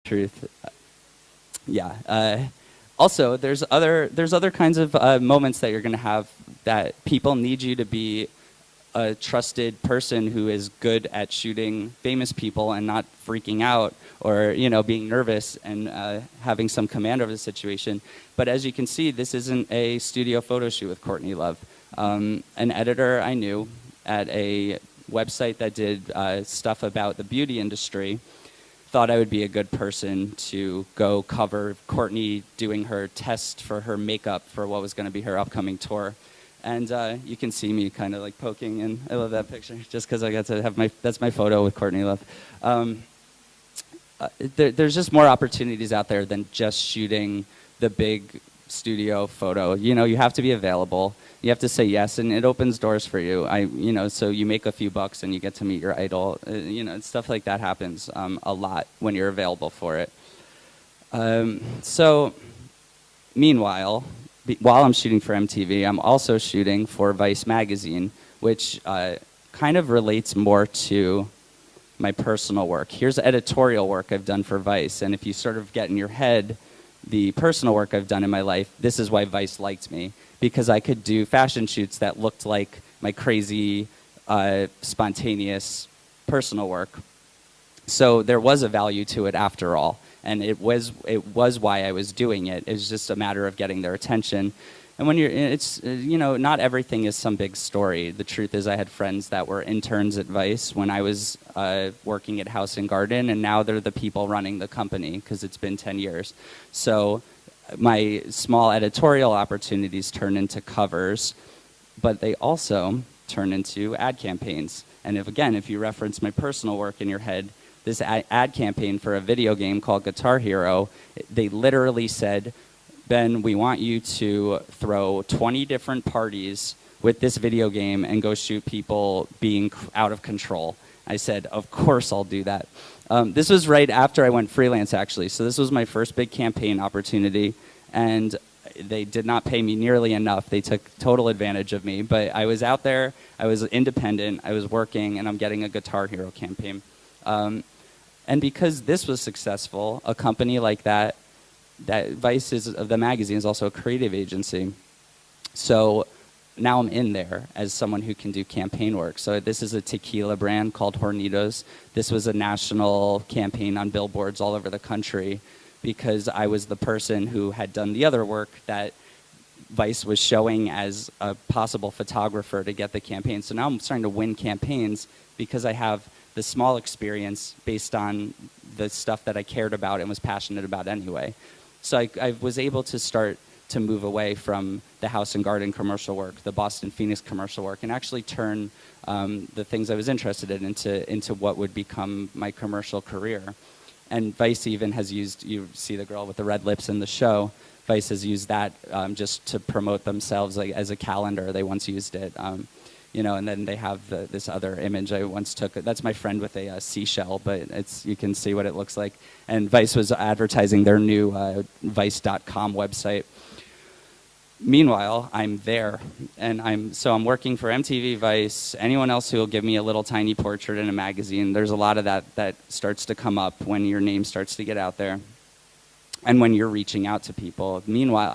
Truth. Yeah. Also, there's other kinds of moments that you're going to have that people need you to be a trusted person who is good at shooting famous people and not freaking out or being nervous and having some command over the situation. But as you can see, this isn't a studio photo shoot with Courtney Love. An editor I knew at a website that did stuff about the beauty industry thought I would be a good person to go cover Courtney doing her test for her makeup for what was going to be her upcoming tour. And you can see me kind of like poking, and I love that picture just because I got to have that's my photo with Courtney Love. There's just more opportunities out there than just shooting the big studio photo. You have to be available. You have to say yes, and it opens doors for you. So you make a few bucks and you get to meet your idol. Stuff like that happens a lot when you're available for it. So, meanwhile, while I'm shooting for MTV, I'm also shooting for Vice magazine, which kind of relates more to my personal work. Here's editorial work I've done for Vice, and if you sort of get in your head the personal work I've done in my life, this is why Vice liked me, because I could do fashion shoots that looked like my crazy, spontaneous personal work. So there was a value to it after all, and it was why I was doing it. It was just a matter of getting their attention. And when not everything is some big story. The truth is I had friends that were interns at Vice when I was working at House and Garden, and now they're the people running the company because it's been 10 years. So my small editorial opportunities turn into covers, but they also turn into ad campaigns. And if you reference my personal work in your head, this ad campaign for a video game called Guitar Hero, they literally said, Ben, we want you to throw 20 different parties with this video game and go shoot people being out of control. I said, of course I'll do that. This was right after I went freelance, actually. So this was my first big campaign opportunity, and they did not pay me nearly enough. They took total advantage of me. But I was out there, I was independent, I was working, and I'm getting a Guitar Hero campaign. And because this was successful, a company like that Vice the magazine is also a creative agency. So now I'm in there as someone who can do campaign work. So this is a tequila brand called Hornitos. This was a national campaign on billboards all over the country because I was the person who had done the other work that Vice was showing as a possible photographer to get the campaign. So now I'm starting to win campaigns because I have the small experience based on the stuff that I cared about and was passionate about anyway. So I was able to start to move away from the House and Garden commercial work, the Boston Phoenix commercial work, and actually turn the things I was interested in into what would become my commercial career. And Vice even has used, you see the girl with the red lips in the show, Vice has used that just to promote themselves as a calendar. They once used it. And then they have this other image I once took. That's my friend with a seashell, but you can see what it looks like. And Vice was advertising their new Vice.com website. Meanwhile, I'm there, and I'm working for MTV, Vice, anyone else who will give me a little tiny portrait in a magazine. There's a lot of that starts to come up when your name starts to get out there, and when you're reaching out to people. Meanwhile,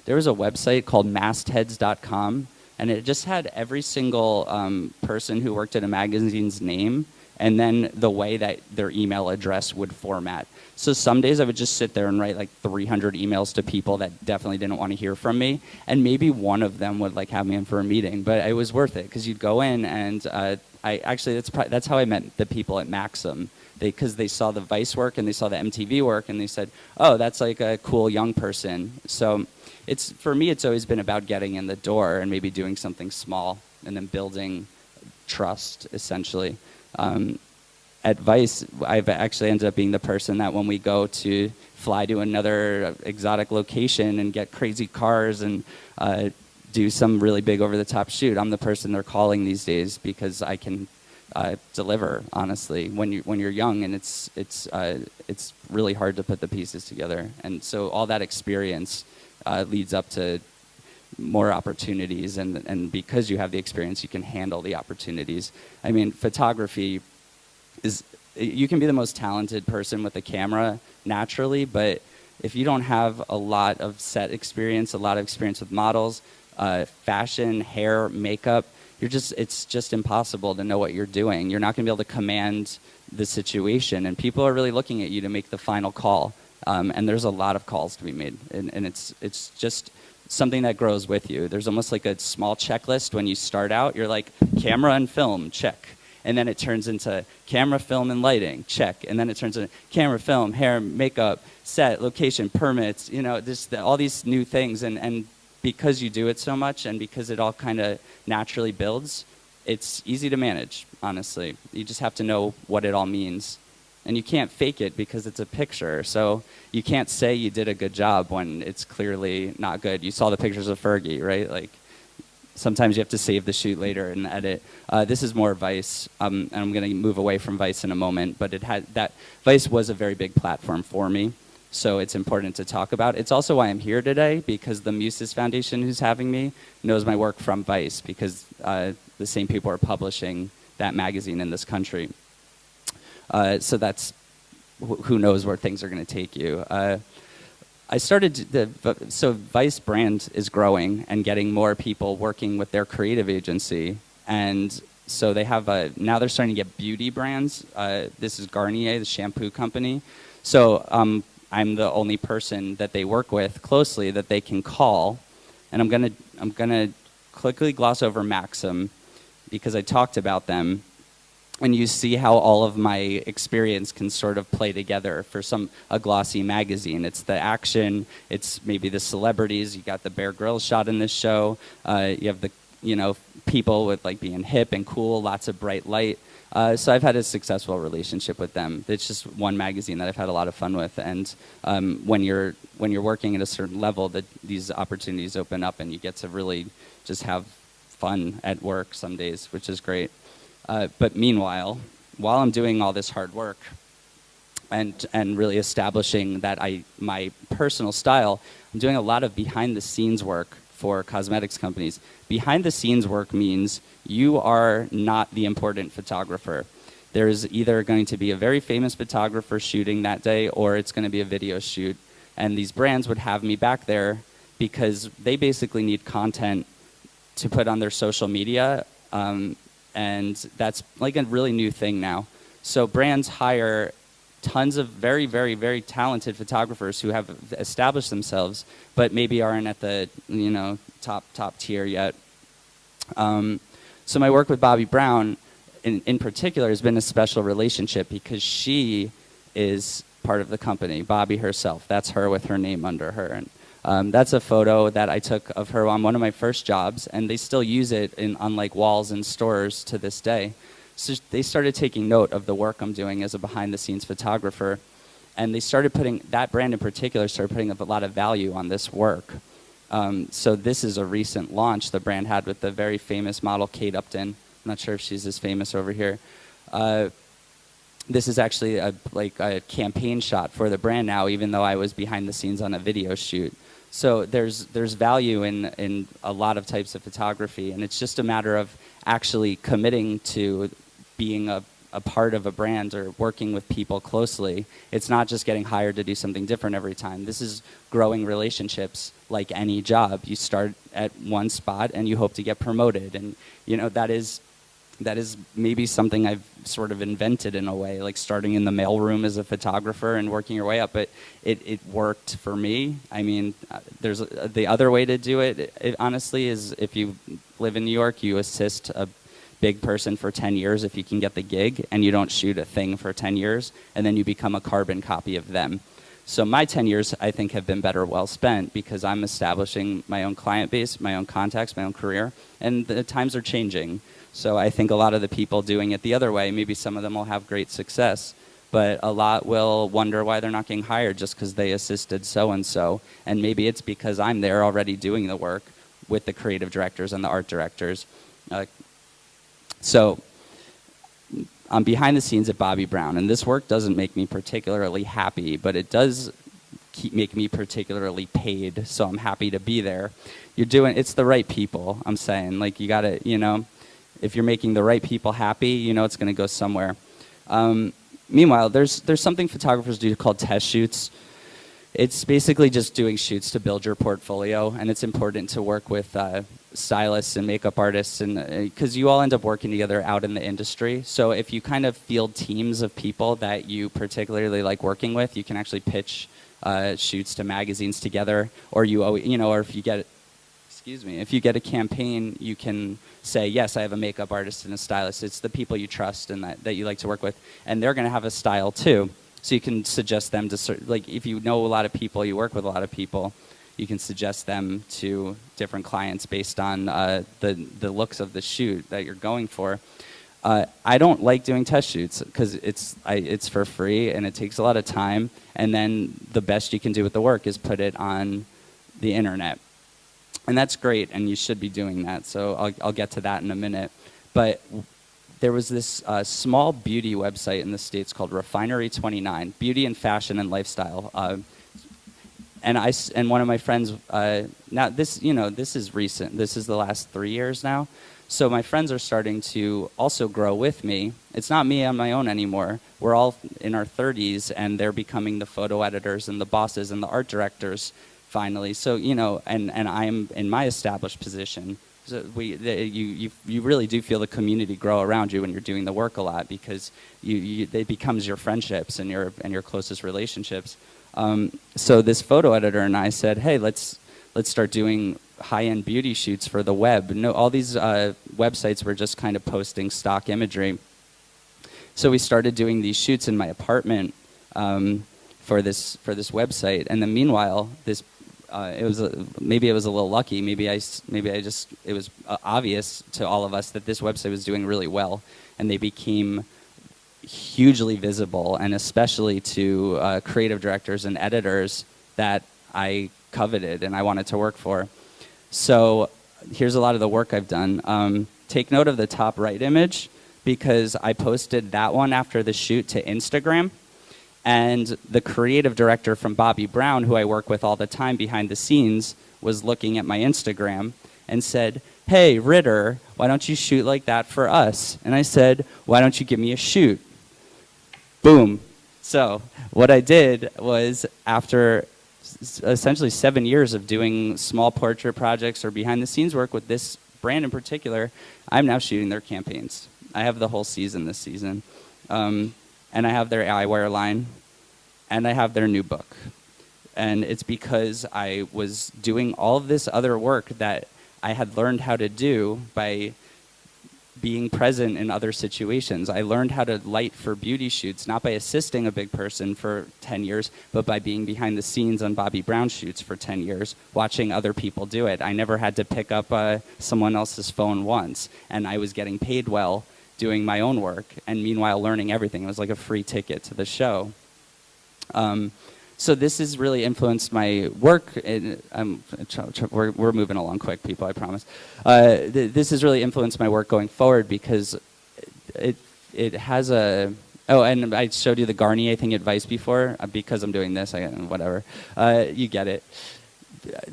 there was a website called mastheads.com, and it just had every single person who worked at a magazine's name and then the way that their email address would format. So some days I would just sit there and write like 300 emails to people that definitely didn't want to hear from me, and maybe one of them would like have me in for a meeting, but it was worth it because you'd go in and that's how I met the people at Maxim. Because they saw the Vice work and they saw the MTV work and they said, oh, that's like a cool young person. So for me, it's always been about getting in the door and maybe doing something small and then building trust, essentially. At Vice, I've actually ended up being the person that when we go to fly to another exotic location and get crazy cars and do some really big over-the-top shoot, I'm the person they're calling these days because I can deliver, honestly, when you're young, and it's really hard to put the pieces together. And so all that experience leads up to more opportunities, and because you have the experience, you can handle the opportunities. I mean, photography is you can be the most talented person with a camera naturally, but if you don't have a lot of set experience, a lot of experience with models, fashion, hair, makeup, it's just impossible to know what you're doing. You're not going to be able to command the situation, and people are really looking at you to make the final call. And there's a lot of calls to be made, and it's just something that grows with you. There's almost like a small checklist when you start out. You're like, camera and film, check. And then it turns into camera, film, and lighting, check. And then it turns into camera, film, hair, makeup, set, location, permits, just all these new things. And because you do it so much and because it all kind of naturally builds, it's easy to manage, honestly. You just have to know what it all means. And you can't fake it because it's a picture. So you can't say you did a good job when it's clearly not good. You saw the pictures of Fergie, right? Like, sometimes you have to save the shoot later and edit. This is more Vice, and I'm going to move away from Vice in a moment, but Vice was a very big platform for me, so it's important to talk about. It's also why I'm here today, because the Muses Foundation, who's having me, knows my work from Vice, because the same people are publishing that magazine in this country. So that's, who knows where things are going to take you. So Vice brand is growing and getting more people working with their creative agency. And so they have now they're starting to get beauty brands. This is Garnier, the shampoo company. So I'm the only person that they work with closely that they can call. And I'm gonna quickly gloss over Maxim because I talked about them. And you see how all of my experience can sort of play together for a glossy magazine. It's the action, it's maybe the celebrities. You got the Bear Grylls shot in this show. You have the people with like being hip and cool, lots of bright light. So I've had a successful relationship with them. It's just one magazine that I've had a lot of fun with. And when you're working at a certain level, these opportunities open up, and you get to really just have fun at work some days, which is great. But meanwhile, while I'm doing all this hard work and really establishing that my personal style, I'm doing a lot of behind-the-scenes work for cosmetics companies. Behind-the-scenes work means you are not the important photographer. There's either going to be a very famous photographer shooting that day, or it's going to be a video shoot. And these brands would have me back there because they basically need content to put on their social media. And that's like a really new thing now. So brands hire tons of very, very, very talented photographers who have established themselves, but maybe aren't at the top tier yet. So my work with Bobbi Brown, in particular, has been a special relationship because she is part of the company. Bobbi herself, that's her with her name under her. And that's a photo that I took of her on one of my first jobs, and they still use it on like walls in stores to this day. So they started taking note of the work I'm doing as a behind-the-scenes photographer, and they started that brand in particular started putting a lot of value on this work. So this is a recent launch the brand had with the very famous model Kate Upton. I'm not sure if she's as famous over here. This is actually a campaign shot for the brand now, even though I was behind the scenes on a video shoot. So there's value in a lot of types of photography, and it's just a matter of actually committing to being a part of a brand or working with people closely. It's not just getting hired to do something different every time. This is growing relationships like any job. You start at one spot and you hope to get promoted, and that is maybe something I've sort of invented in a way, like starting in the mailroom as a photographer and working your way up. But it worked for me. I mean, there's the other way to do it, honestly, is if you live in New York, you assist a big person for 10 years if you can get the gig, and you don't shoot a thing for 10 years, and then you become a carbon copy of them. So my 10 years, I think, have been better well spent because I'm establishing my own client base, my own contacts, my own career, and the times are changing. So I think a lot of the people doing it the other way, maybe some of them will have great success, but a lot will wonder why they're not getting hired just because they assisted so-and-so. And maybe it's because I'm there already doing the work with the creative directors and the art directors. So I'm behind the scenes at Bobbi Brown, and this work doesn't make me particularly happy, but it does make me particularly paid, so I'm happy to be there. It's the right people, I'm saying. Like, you gotta, if you're making the right people happy, it's gonna go somewhere. Meanwhile, there's something photographers do called test shoots. It's basically just doing shoots to build your portfolio, and it's important to work with stylists and makeup artists, and because you all end up working together out in the industry. So if you kind of field teams of people that you particularly like working with, you can actually pitch shoots to magazines together, or or if you get, if you get a campaign, you can say, yes, I have a makeup artist and a stylist. It's the people you trust and that you like to work with, and they're going to have a style too. So you can suggest them to, like, if you know a lot of people, you work with a lot of people, you can suggest them to different clients based on the looks of the shoot that you're going for. I don't like doing test shoots because it's for free and it takes a lot of time, and then the best you can do with the work is put it on the internet. And that's great, and you should be doing that, so I'll get to that in a minute. But there was this small beauty website in the States called Refinery 29, beauty and fashion and lifestyle. And one of my friends, now this is recent. This is the last 3 years now. So my friends are starting to also grow with me. It's not me on my own anymore. We're all in our 30s, and they're becoming the photo editors and the bosses and the art directors finally. So, and I'm in my established position. So you really do feel the community grow around you when you're doing the work a lot, because it becomes your friendships and your closest relationships. So this photo editor and I said, hey, let's start doing high-end beauty shoots for the web. No, all these websites were just kind of posting stock imagery. So we started doing these shoots in my apartment for this website, and then meanwhile, maybe it was a little lucky. Maybe it was obvious to all of us that this website was doing really well, and they became hugely visible, and especially to creative directors and editors that I coveted and I wanted to work for. So here's a lot of the work I've done. Take note of the top right image, because I posted that one after the shoot to Instagram. And the creative director from Bobby Brown, who I work with all the time behind the scenes, was looking at my Instagram and said, hey, Ritter, why don't you shoot like that for us? And I said, why don't you give me a shoot? Boom. So what I did was, after essentially 7 years of doing small portrait projects or behind the scenes work with this brand in particular, I'm now shooting their campaigns. I have the whole season this season. And I have their eyewear line, and I have their new book. And it's because I was doing all of this other work that I had learned how to do by being present in other situations. I learned how to light for beauty shoots, not by assisting a big person for 10 years, but by being behind the scenes on Bobby Brown shoots for 10 years, watching other people do it. I never had to pick up someone else's phone once, and I was getting paid well doing my own work, and meanwhile learning everything. It was like a free ticket to the show. So this has really influenced my work. We're moving along quick, people, I promise. This has really influenced my work going forward, because it has a... Oh, and I showed you the Garnier thing advice before. Because I'm doing this, whatever. You get it.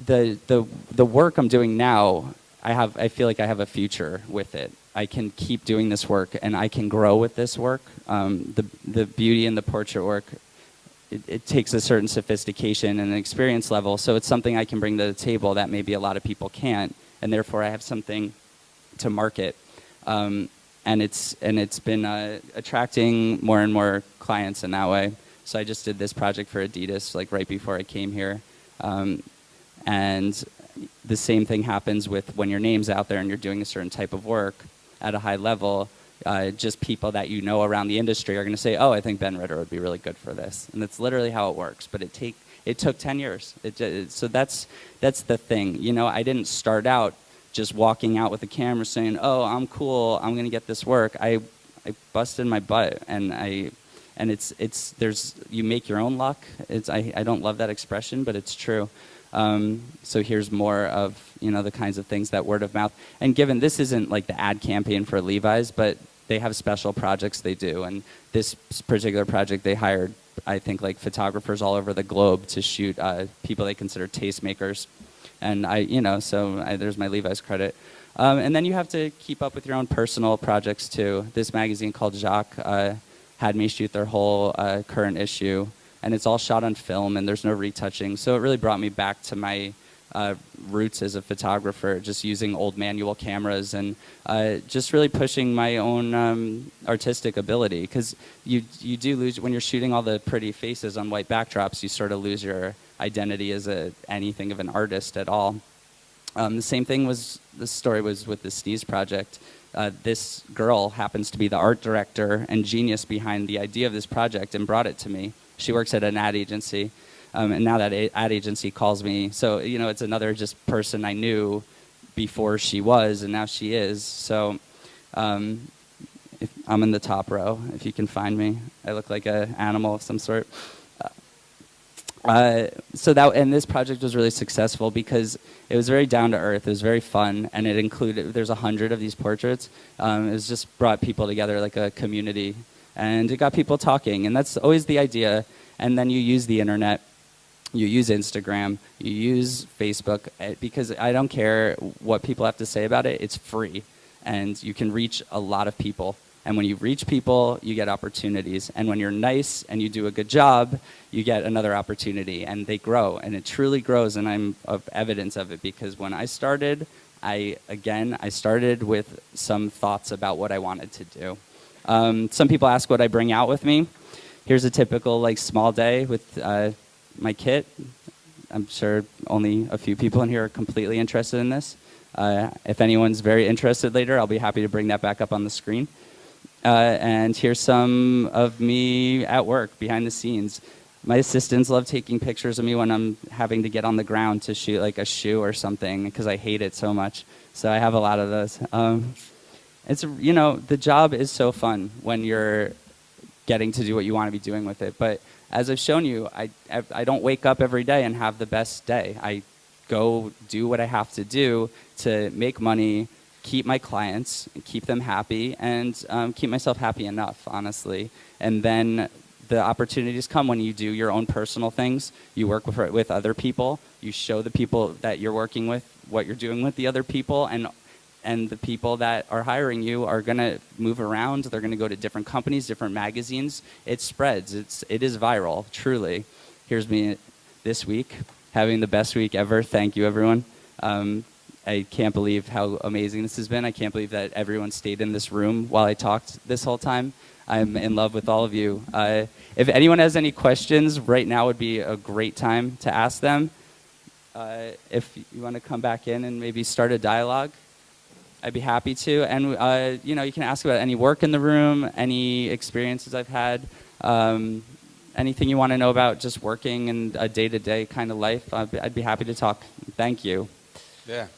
The work I'm doing now, I feel like I have a future with it. I can keep doing this work, and I can grow with this work. The beauty in the portrait work, it takes a certain sophistication and an experience level, so it's something I can bring to the table that maybe a lot of people can't, and therefore I have something to market. And it's been attracting more and more clients in that way. So I just did this project for Adidas like right before I came here. And the same thing happens with when your name's out there and you're doing a certain type of work at a high level. Just people that you know around the industry are going to say, oh, I think Ben Ritter would be really good for this. And that's literally how it works. But it took 10 years. So that's the thing. I didn't start out just walking out with a camera saying, oh, I'm cool, I'm going to get this work. I busted my butt, and you make your own luck. I don't love that expression, but it's true. So here's more of the kinds of things that word of mouth. And given this isn't like the ad campaign for Levi's, but they have special projects they do. And this particular project, they hired, I think, like photographers all over the globe to shoot people they consider tastemakers. And there's my Levi's credit. And then you have to keep up with your own personal projects too. This magazine called Jacques had me shoot their whole current issue. And it's all shot on film, and there's no retouching. So it really brought me back to my roots as a photographer, just using old manual cameras and just really pushing my own artistic ability. Because you do lose, when you're shooting all the pretty faces on white backdrops, you sort of lose your identity as anything of an artist at all. The same thing was, the story was with the Sneeze project. This girl happens to be the art director and genius behind the idea of this project and brought it to me. She works at an ad agency, and now that ad agency calls me. So, you know, it's another just person I knew before she was, and now she is. So if I'm in the top row, if you can find me. I look like an animal of some sort. And this project was really successful because it was very down to earth. It was very fun, and it included, there's 100 of these portraits. It was just brought people together like a community, and it got people talking, and that's always the idea. And then you use the internet, you use Instagram, you use Facebook, because I don't care what people have to say about it. It's free, and you can reach a lot of people. And when you reach people, you get opportunities. And when you're nice and you do a good job, you get another opportunity. And they grow. And it truly grows. And I'm of evidence of it. Because when I started, I started with some thoughts about what I wanted to do. Some people ask what I bring out with me. Here's a typical small day with my kit. I'm sure only a few people in here are completely interested in this. If anyone's very interested later, I'll be happy to bring that back up on the screen. And here's some of me at work, behind the scenes. My assistants love taking pictures of me when I'm having to get on the ground to shoot like a shoe or something, because I hate it so much. So I have a lot of those. It's, you know, the job is so fun when you're getting to do what you want to be doing with it. But as I've shown you, I don't wake up every day and have the best day. I go do what I have to do to make money, keep my clients, keep them happy, and keep myself happy enough, honestly. And then the opportunities come when you do your own personal things. You work with other people. You show the people that you're working with what you're doing with the other people, and the people that are hiring you are going to move around. They're going to go to different companies, different magazines. It spreads. It is viral, truly. Here's me this week, having the best week ever. Thank you, everyone. I can't believe how amazing this has been. I can't believe that everyone stayed in this room while I talked this whole time. I'm in love with all of you. If anyone has any questions, right now would be a great time to ask them. If you want to come back in and maybe start a dialogue, I'd be happy to. And you know, you can ask about any work in the room, any experiences I've had, anything you want to know about just working in a day-to-day kind of life. I'd be happy to talk. Thank you. Yeah.